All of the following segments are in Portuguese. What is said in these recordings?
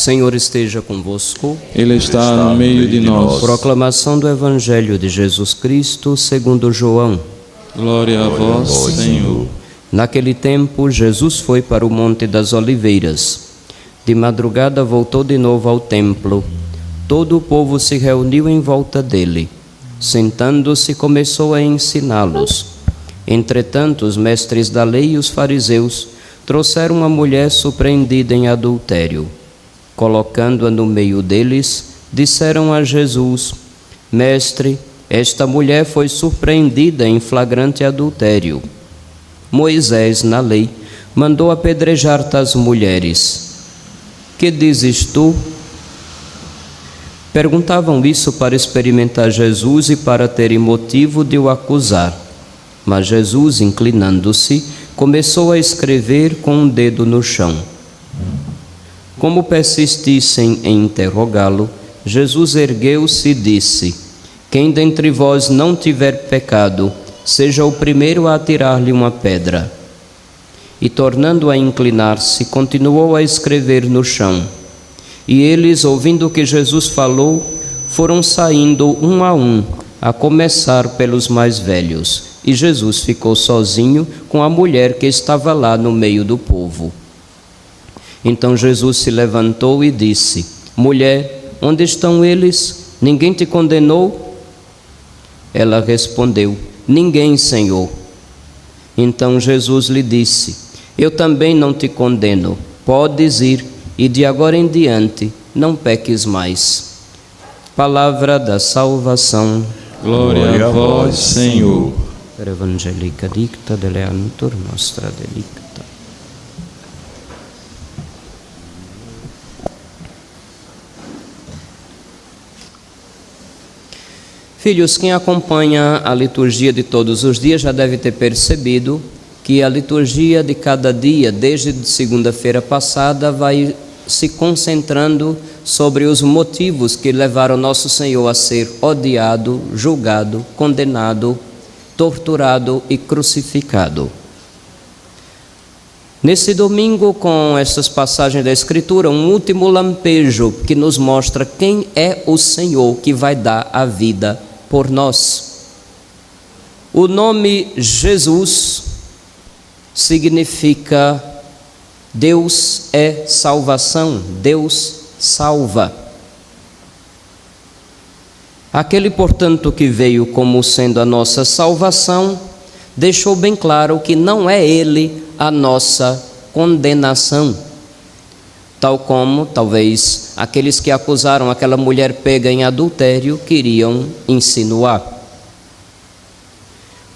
O Senhor esteja convosco. Ele está no meio de nós. Proclamação do Evangelho de Jesus Cristo segundo João. Glória a vós, Senhor. Naquele tempo, Jesus foi para o Monte das Oliveiras. De madrugada voltou de novo ao templo. Todo o povo se reuniu em volta dele. Sentando-se, começou a ensiná-los. Entretanto, os mestres da lei e os fariseus trouxeram uma mulher surpreendida em adultério. Colocando-a no meio deles, disseram a Jesus: Mestre, esta mulher foi surpreendida em flagrante adultério. Moisés, na lei, mandou apedrejar tais mulheres. Que dizes tu? Perguntavam isso para experimentar Jesus e para terem motivo de o acusar. Mas Jesus, inclinando-se, começou a escrever com um dedo no chão. Como persistissem em interrogá-lo, Jesus ergueu-se e disse: Quem dentre vós não tiver pecado, seja o primeiro a atirar-lhe uma pedra. E tornando a inclinar-se, continuou a escrever no chão. E eles, ouvindo o que Jesus falou, foram saindo um, a começar pelos mais velhos. E Jesus ficou sozinho com a mulher que estava lá no meio do povo. Então Jesus se levantou e disse: Mulher, onde estão eles? Ninguém te condenou? Ela respondeu: Ninguém, Senhor. Então Jesus lhe disse: Eu também não te condeno. Podes ir e de agora em diante não peques mais. Palavra da salvação. Glória a vós, Senhor. Per evangelica dicta deleantur nostra delicta. Filhos, quem acompanha a liturgia de todos os dias já deve ter percebido que a liturgia de cada dia, desde segunda-feira passada, vai se concentrando sobre os motivos que levaram nosso Senhor a ser odiado, julgado, condenado, torturado e crucificado. Nesse domingo, com essas passagens da Escritura, um último lampejo que nos mostra quem é o Senhor que vai dar a vida por nós. O nome Jesus significa Deus é salvação, Deus salva. Aquele, portanto, que veio como sendo a nossa salvação, deixou bem claro que não é Ele a nossa condenação. Tal como, talvez, aqueles que acusaram aquela mulher pega em adultério queriam insinuar.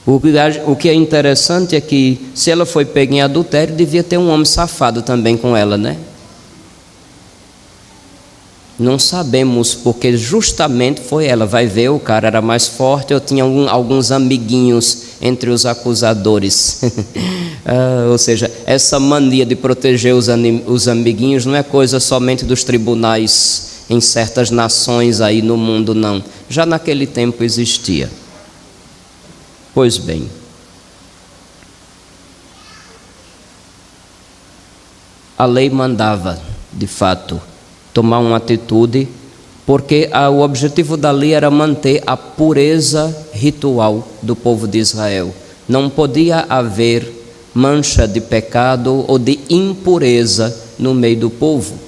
O que é interessante é que, se ela foi pega em adultério, devia ter um homem safado também com ela, né? Não sabemos, porque justamente foi ela. Vai ver, o cara era mais forte, eu tinha alguns amiguinhos entre os acusadores. Ou seja, essa mania de proteger os amiguinhos não é coisa somente dos tribunais em certas nações aí no mundo, não. Já naquele tempo existia. Pois bem, a lei mandava, de fato, tomar uma atitude, porque o objetivo da lei era manter a pureza ritual do povo de Israel. Não podia haver mancha de pecado ou de impureza no meio do povo.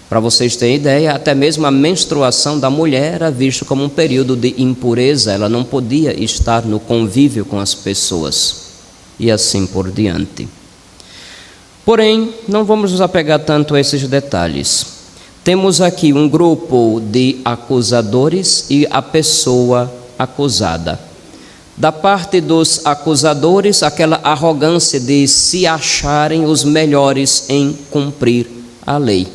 Para vocês terem ideia, até mesmo a menstruação da mulher era vista como um período de impureza. Ela não podia estar no convívio com as pessoas e assim por diante. Porém, não vamos nos apegar tanto a esses detalhes. Temos aqui um grupo de acusadores e a pessoa acusada. Da parte dos acusadores, aquela arrogância de se acharem os melhores em cumprir a lei.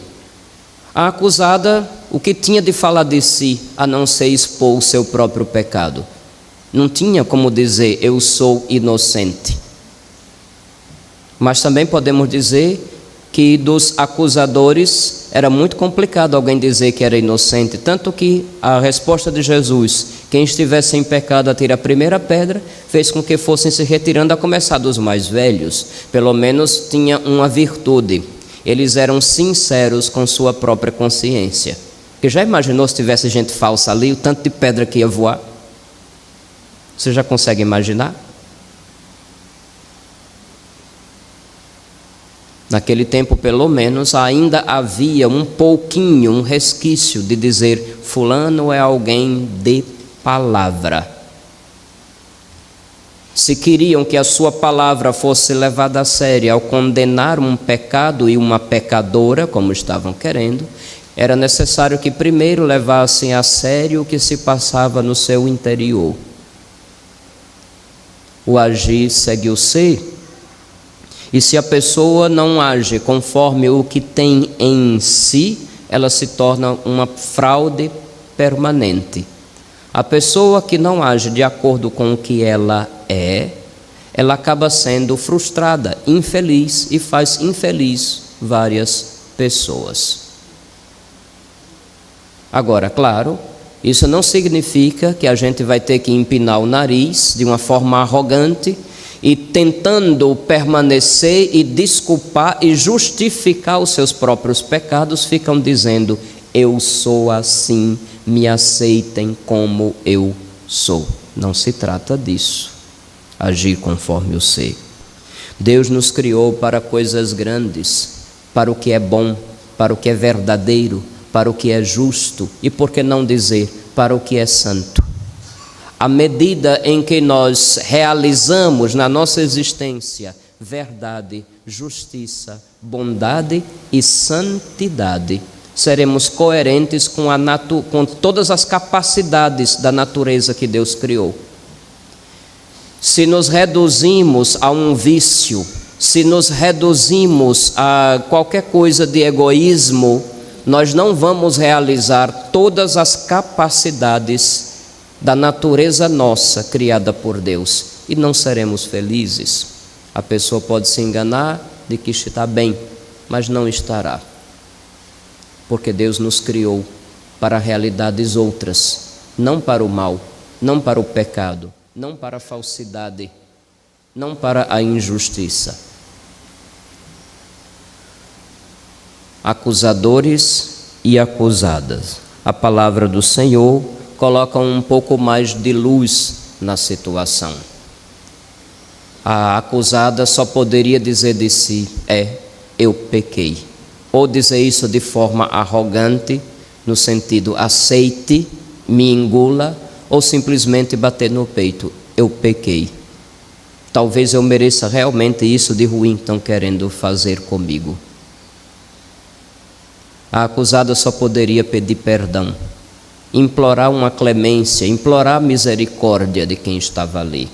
A acusada, o que tinha de falar de si, a não ser expor o seu próprio pecado? Não tinha como dizer, eu sou inocente. Mas também podemos dizer que dos acusadores era muito complicado alguém dizer que era inocente, tanto que a resposta de Jesus, quem estivesse em pecado atire a primeira pedra, fez com que fossem se retirando, a começar dos mais velhos. Pelo menos tinha uma virtude. eles eram sinceros com sua própria consciência. Porque já imaginou se tivesse gente falsa ali, o tanto de pedra que ia voar? Você já consegue imaginar? Naquele tempo, pelo menos, ainda havia um pouquinho, um resquício de dizer: fulano é alguém de palavra. Se queriam que a sua palavra fosse levada a sério ao condenar um pecado e uma pecadora, como estavam querendo, era necessário que primeiro levassem a sério o que se passava no seu interior. O agir segue o ser. E se a pessoa não age conforme o que tem em si, ela se torna uma fraude permanente. A pessoa que não age de acordo com o que ela acaba sendo frustrada, infeliz e faz infeliz várias pessoas. Agora, claro, isso não significa que a gente vai ter que empinar o nariz de uma forma arrogante e tentando permanecer e desculpar e justificar os seus próprios pecados, ficam dizendo: eu sou assim, me aceitem como eu sou. Não se trata disso. Agir conforme o ser. Deus nos criou para coisas grandes, para o que é bom, para o que é verdadeiro, para o que é justo e, por que não dizer, para o que é santo. À medida em que nós realizamos na nossa existência verdade, justiça, bondade e santidade, seremos coerentes com todas as capacidades da natureza que Deus criou. Se nos reduzimos a um vício, se nos reduzimos a qualquer coisa de egoísmo, nós não vamos realizar todas as capacidades da natureza nossa, criada por Deus, e não seremos felizes. A pessoa pode se enganar de que está bem, mas não estará, porque Deus nos criou para realidades outras, não para o mal, não para o pecado, não para a falsidade, não para a injustiça. Acusadores e acusadas. A palavra do Senhor coloca um pouco mais de luz na situação. A acusada só poderia dizer de si: eu pequei. Ou dizer isso de forma arrogante, no sentido aceite, me engula, ou simplesmente bater no peito: eu pequei. Talvez eu mereça realmente isso de ruim que estão querendo fazer comigo. A acusada só poderia pedir perdão, implorar uma clemência, implorar a misericórdia de quem estava ali.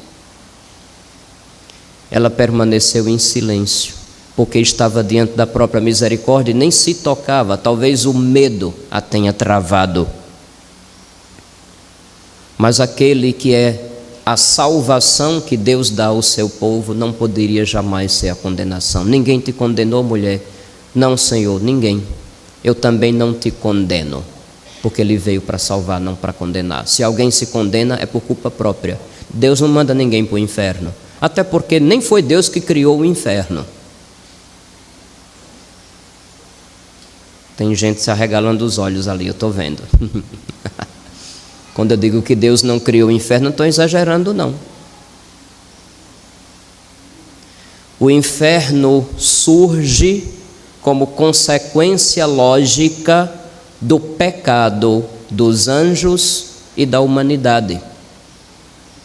Ela permaneceu em silêncio, porque estava diante da própria misericórdia e nem se tocava. Talvez o medo a tenha travado. Mas aquele que é a salvação que Deus dá ao seu povo não poderia jamais ser a condenação. Ninguém te condenou, mulher? Não, Senhor, ninguém. Eu também não te condeno, porque Ele veio para salvar, não para condenar. Se alguém se condena, é por culpa própria. Deus não manda ninguém para o inferno, até porque nem foi Deus que criou o inferno. Tem gente se arregalando os olhos ali, eu estou vendo. Quando eu digo que Deus não criou o inferno, não estou exagerando, não. O inferno surge como consequência lógica do pecado dos anjos e da humanidade.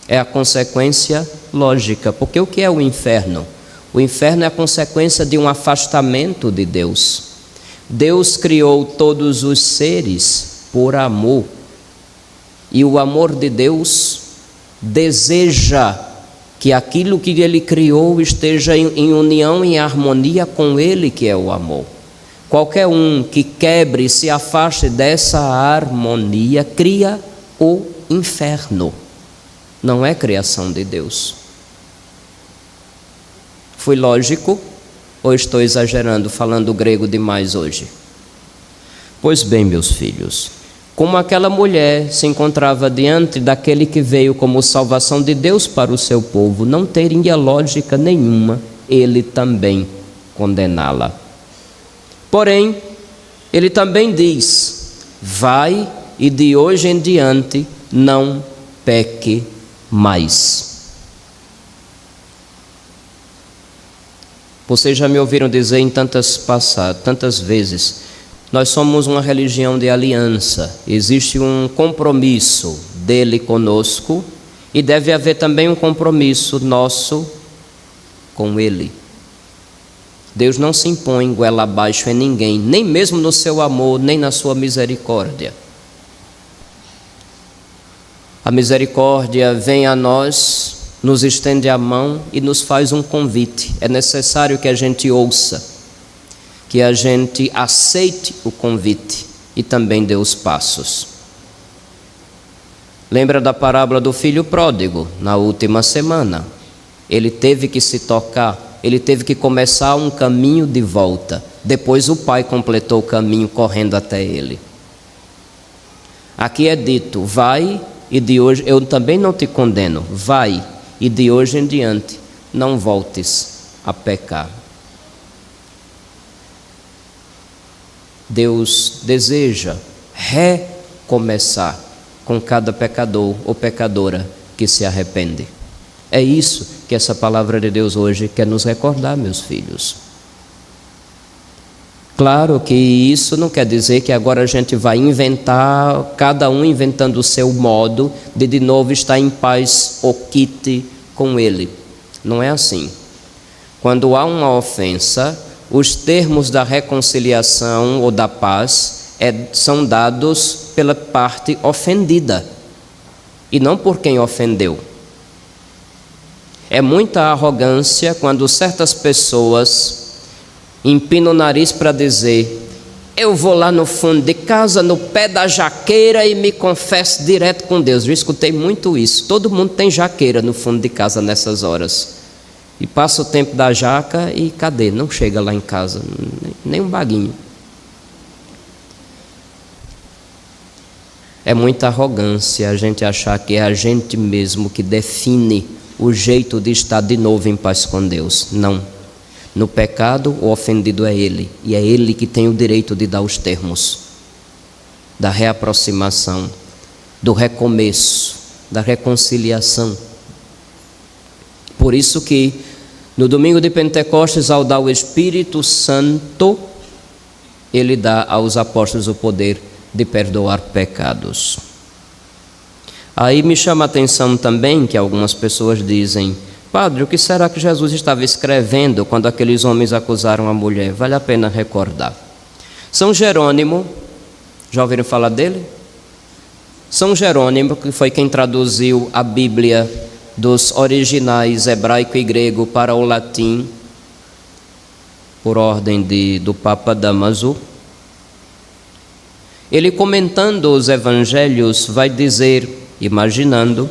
É a consequência lógica, porque o que é o inferno? O inferno é a consequência de um afastamento de Deus. Deus criou todos os seres por amor, e o amor de Deus deseja que aquilo que Ele criou esteja em união, em harmonia com Ele, que é o amor. Qualquer um que quebre e se afaste dessa harmonia cria o inferno. Não é criação de Deus. Fui lógico ou estou exagerando, falando grego demais hoje? Pois bem, meus filhos, como aquela mulher se encontrava diante daquele que veio como salvação de Deus para o seu povo, não teria lógica nenhuma ele também condená-la. Porém, ele também diz: vai e de hoje em diante não peque mais. Vocês já me ouviram dizer em tantas vezes, nós somos uma religião de aliança. Existe um compromisso dele conosco e deve haver também um compromisso nosso com ele. Deus não se impõe goela abaixo em ninguém, nem mesmo no seu amor, nem na sua misericórdia. A misericórdia vem a nós, nos estende a mão e nos faz um convite. É necessário que a gente ouça, que a gente aceite o convite e também dê os passos. Lembra da parábola do filho pródigo, na última semana? Ele teve que se tocar, ele teve que começar um caminho de volta. Depois o pai completou o caminho correndo até ele. Aqui é dito: vai e de hoje, eu também não te condeno, vai e de hoje em diante não voltes a pecar. Deus deseja recomeçar com cada pecador ou pecadora que se arrepende. É isso que essa palavra de Deus hoje quer nos recordar, meus filhos. Claro que isso não quer dizer que agora a gente vai inventar, cada um inventando o seu modo de novo estar em paz ou quite com ele. Não é assim. Quando há uma ofensa, os termos da reconciliação ou da paz são dados pela parte ofendida e não por quem ofendeu. É muita arrogância quando certas pessoas empinam o nariz para dizer: eu vou lá no fundo de casa, no pé da jaqueira e me confesso direto com Deus. Eu escutei muito isso. Todo mundo tem jaqueira no fundo de casa nessas horas. E passa o tempo da jaca e cadê? Não chega lá em casa, nem um baguinho. É muita arrogância a gente achar que é a gente mesmo que define o jeito de estar de novo em paz com Deus. Não. No pecado, o ofendido é ele. E é ele que tem o direito de dar os termos da reaproximação, do recomeço, da reconciliação. Por isso que no domingo de Pentecostes, ao dar o Espírito Santo, ele dá aos apóstolos o poder de perdoar pecados. Aí me chama a atenção também que algumas pessoas dizem: padre, o que será que Jesus estava escrevendo quando aqueles homens acusaram a mulher? Vale a pena recordar. São Jerônimo, já ouviram falar dele? São Jerônimo, que foi quem traduziu a Bíblia dos originais hebraico e grego para o latim, por ordem do Papa Damaso. Ele, comentando os evangelhos, vai dizer, imaginando,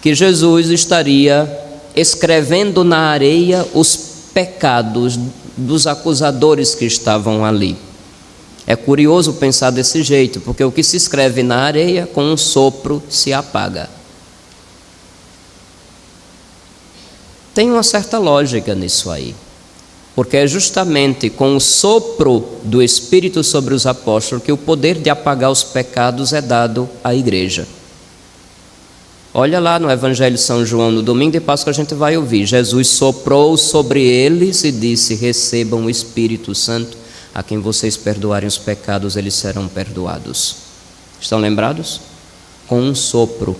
que Jesus estaria escrevendo na areia os pecados dos acusadores que estavam ali. É curioso pensar desse jeito, porque o que se escreve na areia, com um sopro se apaga. Tem uma certa lógica nisso aí, porque é justamente com o sopro do Espírito sobre os apóstolos que o poder de apagar os pecados é dado à igreja. Olha lá no Evangelho de São João, no domingo de Páscoa a gente vai ouvir: Jesus soprou sobre eles e disse: recebam o Espírito Santo, a quem vocês perdoarem os pecados, eles serão perdoados. Estão lembrados? Com um sopro.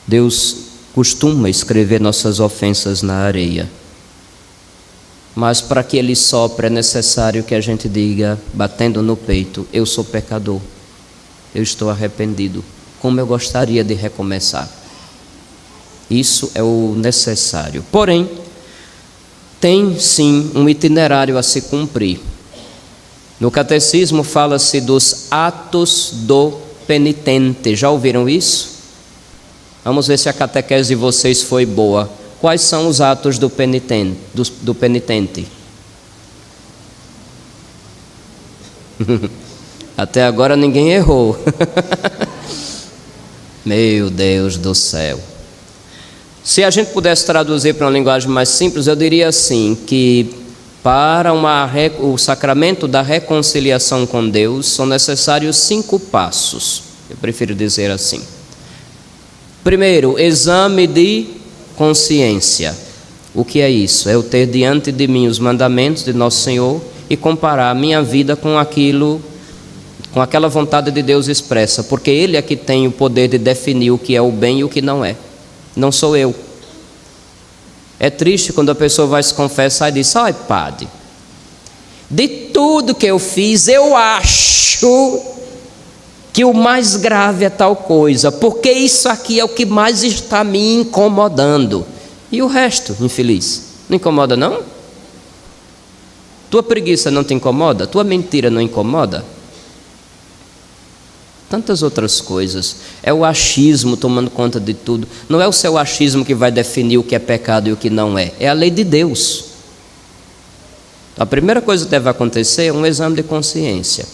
Deus costuma escrever nossas ofensas na areia, mas para que Ele sopre é necessário que a gente diga, batendo no peito: eu sou pecador, eu estou arrependido, como eu gostaria de recomeçar. Isso é o necessário. Porém, tem sim um itinerário a se cumprir. No catecismo fala-se dos atos do penitente. Já ouviram isso? Vamos ver se a catequese de vocês foi boa. Quais são os atos do penitente? Do penitente? Até agora ninguém errou. Meu Deus do céu. Se a gente pudesse traduzir para uma linguagem mais simples, eu diria assim, que Para o sacramento da reconciliação com Deus, são necessários 5 passos. Eu prefiro dizer assim. Primeiro, exame de consciência. O que é isso? É eu ter diante de mim os mandamentos de Nosso Senhor e comparar a minha vida com aquela vontade de Deus expressa, porque Ele é que tem o poder de definir o que é o bem e o que não é. Não sou eu. É triste quando a pessoa vai se confessar e diz: ai, padre, de tudo que eu fiz, eu acho que o mais grave é tal coisa, porque isso aqui é o que mais está me incomodando. E o resto, infeliz, não incomoda não? Tua preguiça não te incomoda? Tua mentira não incomoda? Tantas outras coisas. É o achismo tomando conta de tudo. Não é o seu achismo que vai definir o que é pecado e o que não é. É a lei de Deus. A primeira coisa que deve acontecer é um exame de consciência.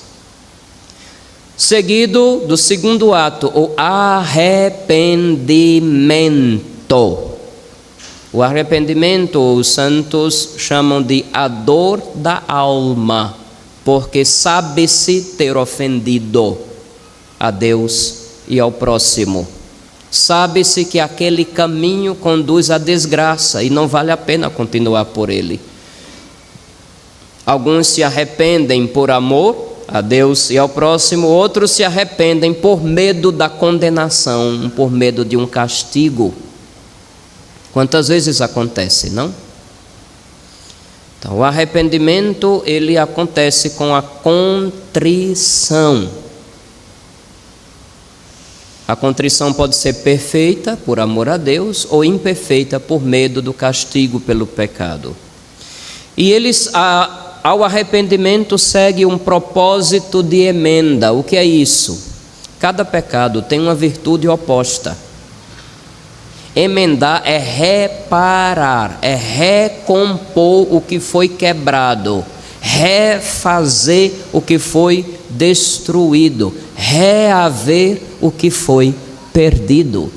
Seguido do segundo ato, o arrependimento. O arrependimento, os santos chamam de a dor da alma, porque sabe-se ter ofendido a Deus e ao próximo. Sabe-se que aquele caminho conduz à desgraça e não vale a pena continuar por ele. Alguns se arrependem por amor a Deus e ao próximo, outros se arrependem por medo da condenação, por medo de um castigo. Quantas vezes acontece, não? Então, o arrependimento, ele acontece com a contrição. A contrição pode ser perfeita por amor a Deus ou imperfeita por medo do castigo pelo pecado. E ao arrependimento segue um propósito de emenda. O que é isso? Cada pecado tem uma virtude oposta. Emendar é reparar, é recompor o que foi quebrado, refazer o que foi destruído, reaver o que foi perdido.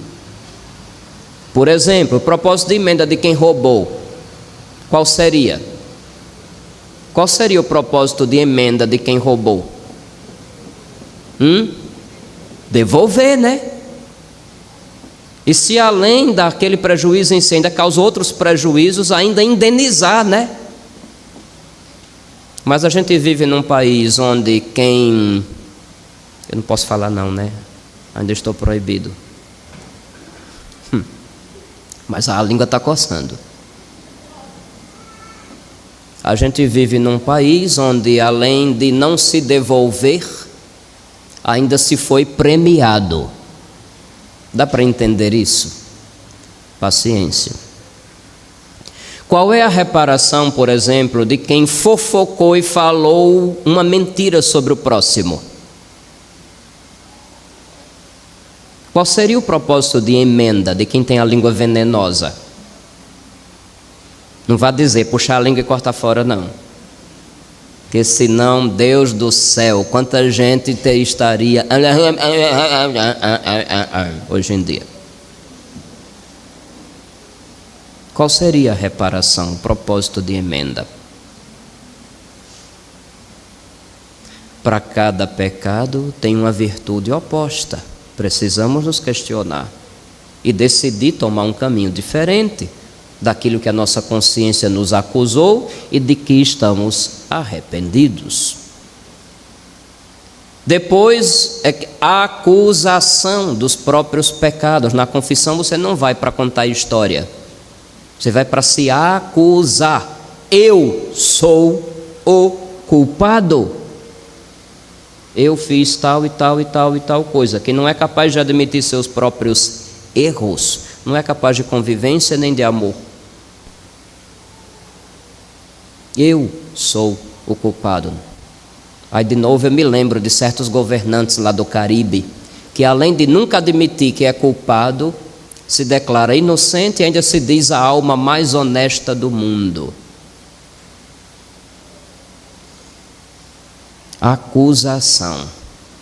Por exemplo, o propósito de emenda de quem roubou, qual seria? Qual seria o propósito de emenda de quem roubou? Devolver, né? E se além daquele prejuízo em si ainda causa outros prejuízos, ainda indenizar, né? Mas a gente vive num país onde eu não posso falar não, né? Ainda estou proibido. Mas a língua está coçando. A gente vive num país onde, além de não se devolver, ainda se foi premiado. Dá para entender isso? Paciência. Qual é a reparação, por exemplo, de quem fofocou e falou uma mentira sobre o próximo? Qual seria o propósito de emenda de quem tem a língua venenosa? Não vá dizer puxar a língua e cortar fora, não. Porque senão, Deus do céu, quanta gente estaria hoje em dia. Qual seria a reparação, o propósito de emenda? Para cada pecado tem uma virtude oposta. Precisamos nos questionar e decidir tomar um caminho diferente daquilo que a nossa consciência nos acusou e de que estamos arrependidos. Depois, a acusação dos próprios pecados. Na confissão você não vai para contar história, você vai para se acusar. Eu sou o culpado. Eu fiz tal e tal e tal e tal coisa. Quem não é capaz de admitir seus próprios erros, não é capaz de convivência nem de amor. Eu sou o culpado. Aí de novo eu me lembro de certos governantes lá do Caribe, que além de nunca admitir que é culpado, se declara inocente e ainda se diz a alma mais honesta do mundo. Acusação.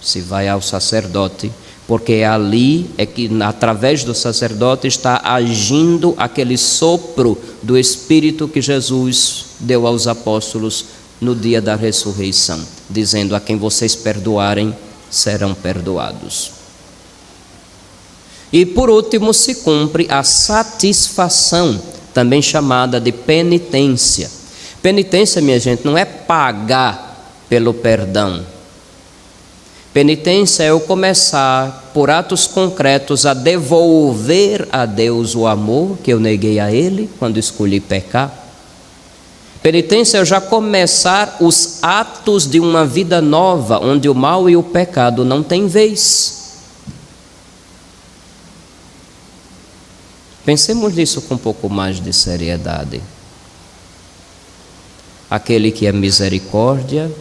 Se vai ao sacerdote porque ali é que, através do sacerdote, está agindo aquele sopro do Espírito que Jesus deu aos apóstolos no dia da ressurreição, dizendo: a quem vocês perdoarem, serão perdoados. E por último se cumpre a satisfação, também chamada de penitência. Penitência, minha gente, não é pagar pelo perdão. Penitência é eu começar, por atos concretos, a devolver a Deus o amor que eu neguei a Ele quando escolhi pecar. Penitência é eu já começar os atos de uma vida nova, onde o mal e o pecado não têm vez. Pensemos nisso com um pouco mais de seriedade. Aquele que é misericórdia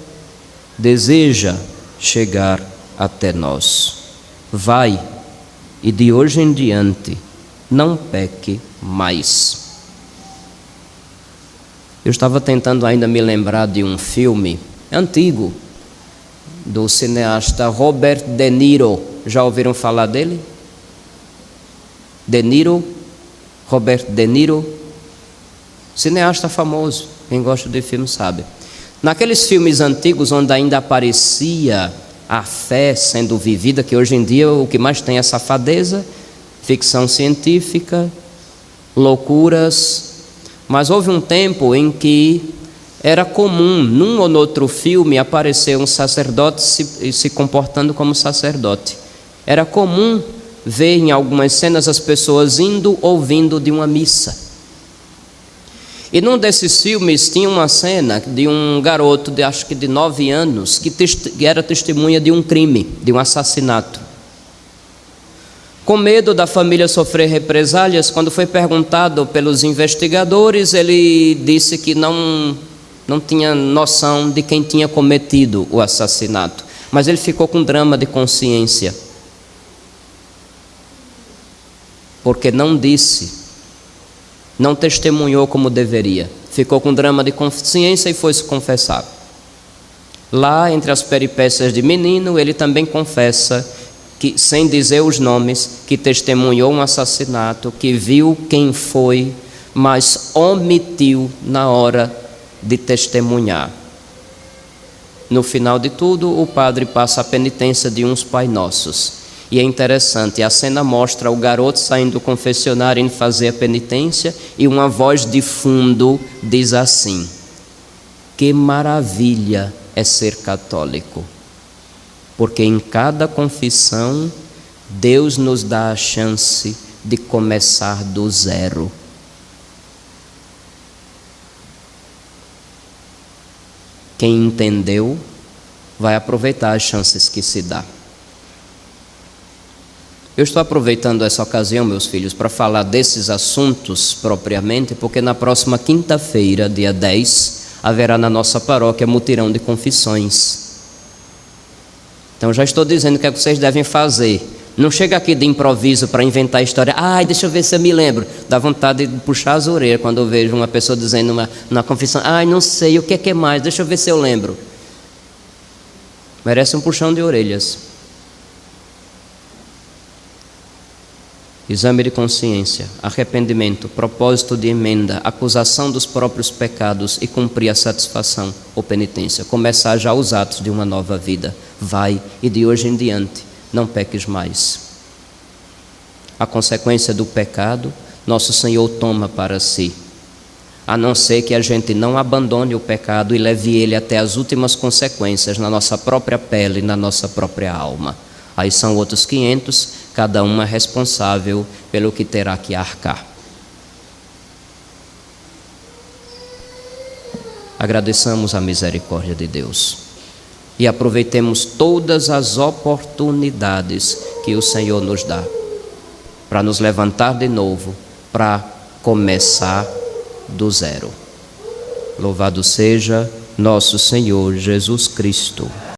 deseja chegar até nós. Vai e de hoje em diante não peque mais. Eu estava tentando ainda me lembrar de um filme antigo do cineasta Robert De Niro. Já ouviram falar dele? De Niro, Robert De Niro, cineasta famoso, quem gosta de filme sabe. Naqueles filmes antigos onde ainda aparecia a fé sendo vivida, que hoje em dia o que mais tem é safadeza, ficção científica, loucuras, mas houve um tempo em que era comum, num ou noutro filme, aparecer um sacerdote se comportando como sacerdote. Era comum ver em algumas cenas as pessoas indo ou vindo de uma missa. E num desses filmes tinha uma cena de um garoto, acho que de 9 anos, que era testemunha de um crime, de um assassinato. Com medo da família sofrer represálias, quando foi perguntado pelos investigadores, ele disse que não tinha noção de quem tinha cometido o assassinato. Mas ele ficou com drama de consciência, porque não disse, não testemunhou como deveria. Ficou com drama de consciência e foi se confessar. Lá, entre as peripécias de menino, ele também confessa que, sem dizer os nomes, que testemunhou um assassinato, que viu quem foi, mas omitiu na hora de testemunhar. No final de tudo, o padre passa a penitência de uns Pai Nossos. E é interessante, a cena mostra o garoto saindo do confessionário indo fazer a penitência e uma voz de fundo diz assim: que maravilha é ser católico, porque em cada confissão Deus nos dá a chance de começar do zero. Quem entendeu vai aproveitar as chances que se dá. Eu estou aproveitando essa ocasião, meus filhos, para falar desses assuntos propriamente, porque na próxima quinta-feira, dia 10, haverá na nossa paróquia mutirão de confissões. Então já estou dizendo o que é que vocês devem fazer. Não chega aqui de improviso para inventar a história. Ai, deixa eu ver se eu me lembro. Dá vontade de puxar as orelhas quando eu vejo uma pessoa dizendo na confissão: ai, não sei, o que é mais? Deixa eu ver se eu lembro. Merece um puxão de orelhas. Exame de consciência, arrependimento, propósito de emenda, acusação dos próprios pecados e cumprir a satisfação ou penitência. Começar já os atos de uma nova vida. Vai e de hoje em diante não peques mais. A consequência do pecado, nosso Senhor toma para si. A não ser que a gente não abandone o pecado e leve ele até as últimas consequências na nossa própria pele, na nossa própria alma. Aí são outros 500, cada um é responsável pelo que terá que arcar. Agradeçamos a misericórdia de Deus e aproveitemos todas as oportunidades que o Senhor nos dá para nos levantar de novo, para começar do zero. Louvado seja nosso Senhor Jesus Cristo.